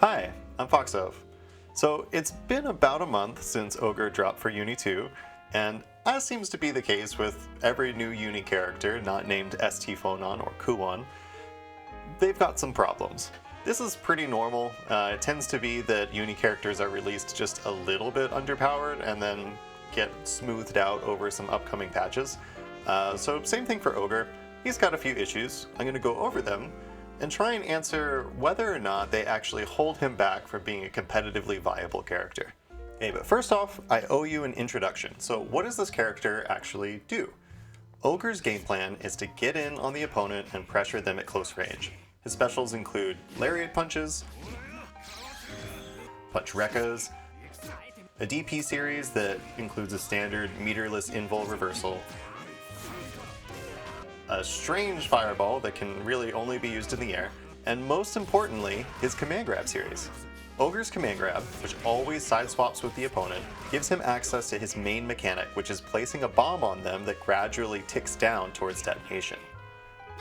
Hi, I'm Foxov. So it's been about a month since Ogre dropped for Uni 2, and as seems to be the case with every new Uni character not named ST Phonon or Kuon, they've got some problems. This is pretty normal. It tends to be that Uni characters are released just a little bit underpowered and then get smoothed out over some upcoming patches. So same thing for Ogre. He's got a few issues. I'm going to go over them and try and answer whether or not they actually hold him back from being a competitively viable character. Okay, but first off, I owe you an introduction. So what does this character actually do? Ogre's game plan is to get in on the opponent and pressure them at close range. His specials include Lariat Punches, Punch Rekkos, a DP series that includes a standard meterless invul reversal, a strange fireball that can really only be used in the air, and most importantly, his command grab series. Ogre's command grab, which always side swaps with the opponent, gives him access to his main mechanic, which is placing a bomb on them that gradually ticks down towards detonation.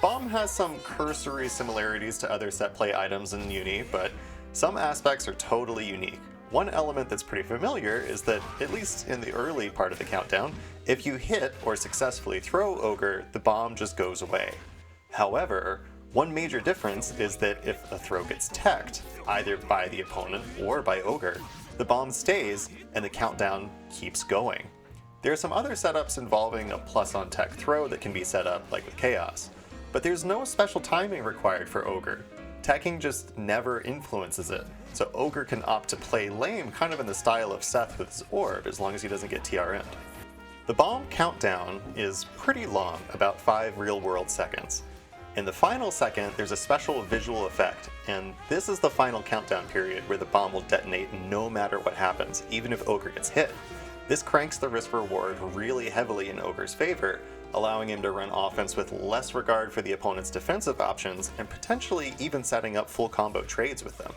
Bomb has some cursory similarities to other set play items in Uni, but some aspects are totally unique. One element that's pretty familiar is that, at least in the early part of the countdown, if you hit or successfully throw Ogre, the bomb just goes away. However, one major difference is that if a throw gets teched, either by the opponent or by Ogre, the bomb stays and the countdown keeps going. There are some other setups involving a plus on tech throw that can be set up, like with Chaos, but there's no special timing required for Ogre. Teching just never influences it, so Ogre can opt to play lame kind of in the style of Seth with his orb, as long as he doesn't get TRN'd. The bomb countdown is pretty long, about 5 real-world seconds. In the final second, there's a special visual effect, and this is the final countdown period where the bomb will detonate no matter what happens, even if Ogre gets hit. This cranks the risk-reward really heavily in Ogre's favor, allowing him to run offense with less regard for the opponent's defensive options and potentially even setting up full combo trades with them.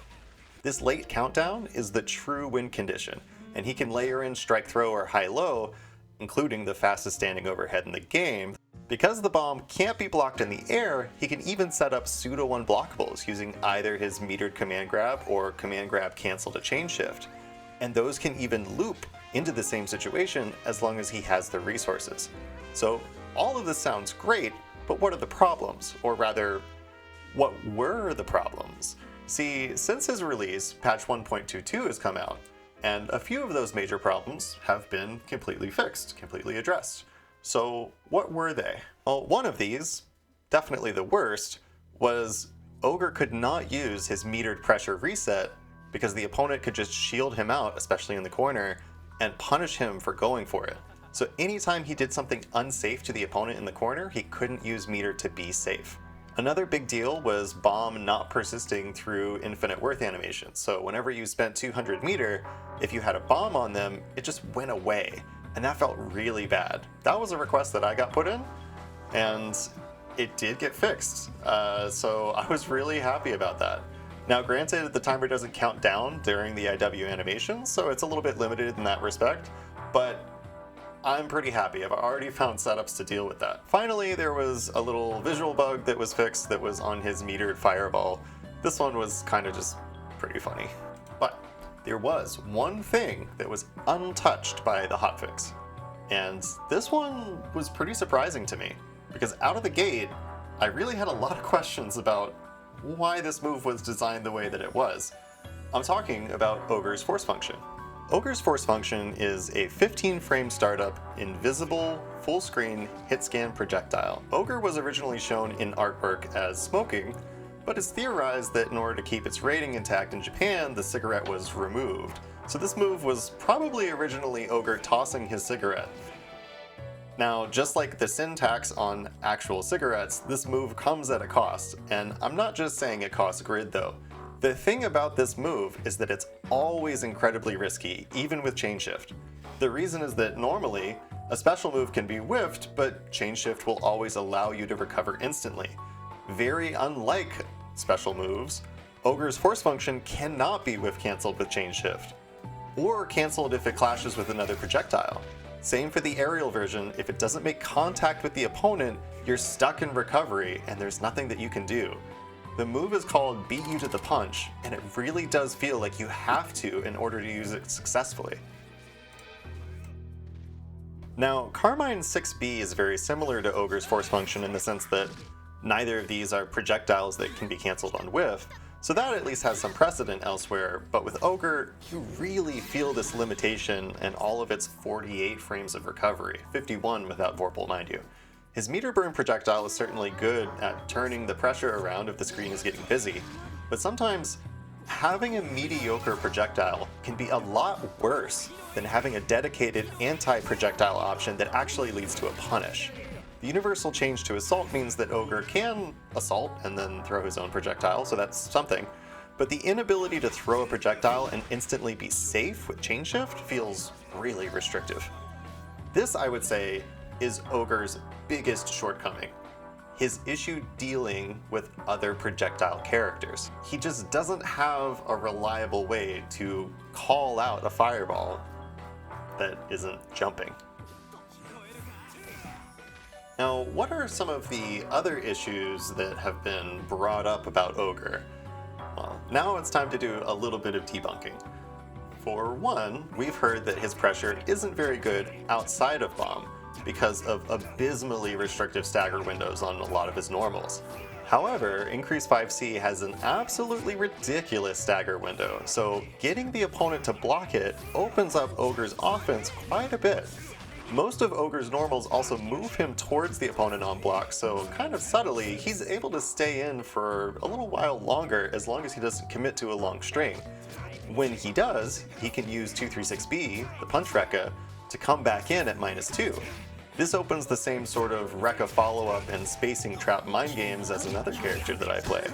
This late countdown is the true win condition, and he can layer in strike throw or high-low, including the fastest standing overhead in the game. Because the bomb can't be blocked in the air, he can even set up pseudo-unblockables using either his metered command grab or command grab cancel to chain shift, and those can even loop into the same situation as long as he has the resources. So all of this sounds great, but what are the problems? Or rather, what were the problems? See, since his release, patch 1.22 has come out, and a few of those major problems have been completely fixed, completely addressed. So what were they? Well, one of these, definitely the worst, was Ogre could not use his metered pressure reset because the opponent could just shield him out, especially in the corner, and punish him for going for it. So anytime he did something unsafe to the opponent in the corner, he couldn't use meter to be safe. Another big deal was bomb not persisting through infinite worth animations. So whenever you spent 200 meter, if you had a bomb on them, it just went away. And that felt really bad. That was a request that I got put in, and it did get fixed. So I was really happy about that. Now granted, the timer doesn't count down during the IW animation, so it's a little bit limited in that respect, but I'm pretty happy. I've already found setups to deal with that. Finally, there was a little visual bug that was fixed that was on his metered fireball. This one was kind of just pretty funny. But there was one thing that was untouched by the hotfix. And this one was pretty surprising to me, because out of the gate, I really had a lot of questions about why this move was designed the way that it was. I'm talking about Ogre's force function. Ogre's force function is a 15-frame startup, invisible, full-screen, hit-scan projectile. Ogre was originally shown in artwork as smoking, but it's theorized that in order to keep its rating intact in Japan, the cigarette was removed. So this move was probably originally Ogre tossing his cigarette. Now, just like the syntax on actual cigarettes, this move comes at a cost, and I'm not just saying it costs grid though. The thing about this move is that it's always incredibly risky, even with chain shift. The reason is that normally, a special move can be whiffed, but chain shift will always allow you to recover instantly. Very unlike special moves, Ogre's force function cannot be whiff cancelled with chain shift, or cancelled if it clashes with another projectile. Same for the aerial version. If it doesn't make contact with the opponent, you're stuck in recovery and there's nothing that you can do. The move is called Beat You to the Punch, and it really does feel like you have to in order to use it successfully. Now, Carmine's 6B is very similar to Ogre's force function in the sense that neither of these are projectiles that can be cancelled on whiff, so that at least has some precedent elsewhere, but with Ogre, you really feel this limitation and all of its 48 frames of recovery, 51 without Vorpal, mind you. His meter burn projectile is certainly good at turning the pressure around if the screen is getting busy, but sometimes having a mediocre projectile can be a lot worse than having a dedicated anti-projectile option that actually leads to a punish. The universal change to Assault means that Ogre can assault and then throw his own projectile, so that's something, but the inability to throw a projectile and instantly be safe with chain shift feels really restrictive. This, I would say, is Ogre's biggest shortcoming. His issue dealing with other projectile characters. He just doesn't have a reliable way to call out a fireball that isn't jumping. Now, what are some of the other issues that have been brought up about Ogre? Well, now it's time to do a little bit of debunking. For one, we've heard that his pressure isn't very good outside of bomb because of abysmally restrictive stagger windows on a lot of his normals. However, Increase 5C has an absolutely ridiculous stagger window, so getting the opponent to block it opens up Ogre's offense quite a bit. Most of Ogre's normals also move him towards the opponent on block, so kind of subtly, he's able to stay in for a little while longer as long as he doesn't commit to a long string. When he does, he can use 236B, the Punch Rekka, to come back in at -2. This opens the same sort of Rekka follow-up and spacing trap mind games as another character that I play.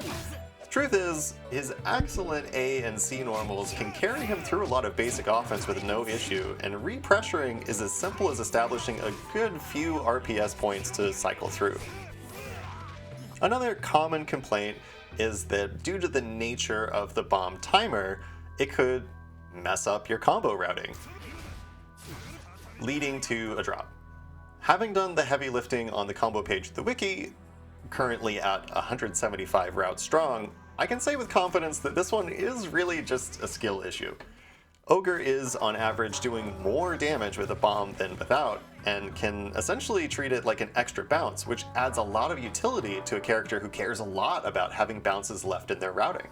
Truth is, his excellent A and C normals can carry him through a lot of basic offense with no issue, and repressuring is as simple as establishing a good few RPS points to cycle through. Another common complaint is that due to the nature of the bomb timer, it could mess up your combo routing, leading to a drop. Having done the heavy lifting on the combo page of the wiki, currently at 175 routes strong, I can say with confidence that this one is really just a skill issue. Ogre is, on average, doing more damage with a bomb than without, and can essentially treat it like an extra bounce, which adds a lot of utility to a character who cares a lot about having bounces left in their routing.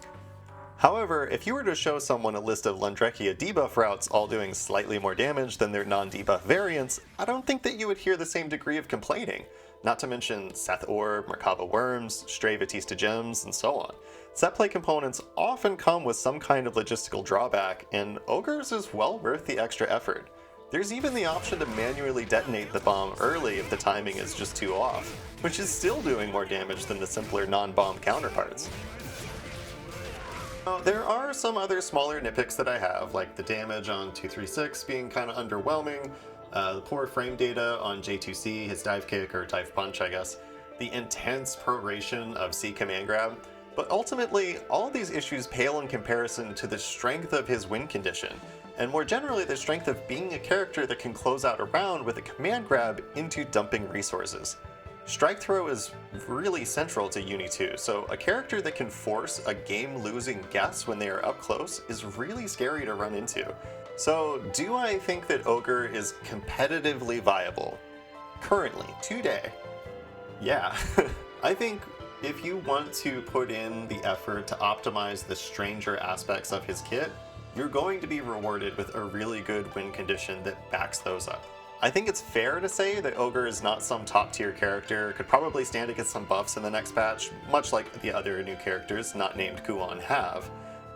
However, if you were to show someone a list of Landrekia debuff routes all doing slightly more damage than their non-debuff variants, I don't think that you would hear the same degree of complaining, not to mention Seth Orb, Merkaba Worms, Stray Batista Gems, and so on. Set play components often come with some kind of logistical drawback, and Ogre's is well worth the extra effort. There's even the option to manually detonate the bomb early if the timing is just too off, which is still doing more damage than the simpler non-bomb counterparts. There are some other smaller nitpicks that I have, like the damage on 236 being kind of underwhelming, the poor frame data on J2C, his dive kick or dive punch I guess, the intense proration of C command grab, but ultimately all of these issues pale in comparison to the strength of his win condition, and more generally the strength of being a character that can close out a round with a command grab into dumping resources. Strike throw is really central to Uni 2, so a character that can force a game-losing guess when they are up close is really scary to run into. So do I think that Ogre is competitively viable? Currently, today? Yeah. I think if you want to put in the effort to optimize the stranger aspects of his kit, you're going to be rewarded with a really good win condition that backs those up. I think it's fair to say that Ogre is not some top tier character, could probably stand against some buffs in the next patch, much like the other new characters not named Kuon have.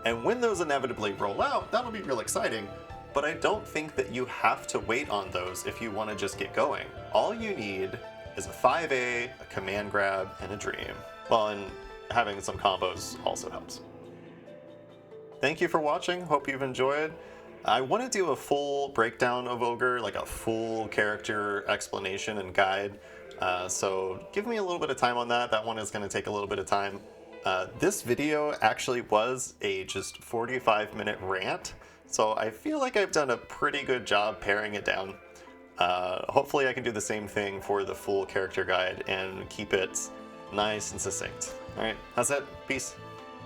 And when those inevitably roll out, that'll be real exciting, but I don't think that you have to wait on those if you want to just get going. All you need is a 5A, a command grab, and a dream. Well, and having some combos also helps. Thank you for watching, hope you've enjoyed. I want to do a full breakdown of Ogre, like a full character explanation and guide, so give me a little bit of time on that. That one is going to take a little bit of time. This video actually was a just 45-minute rant, so I feel like I've done a pretty good job paring it down. Hopefully I can do the same thing for the full character guide and keep it Nice and succinct. Alright, that's it. Peace.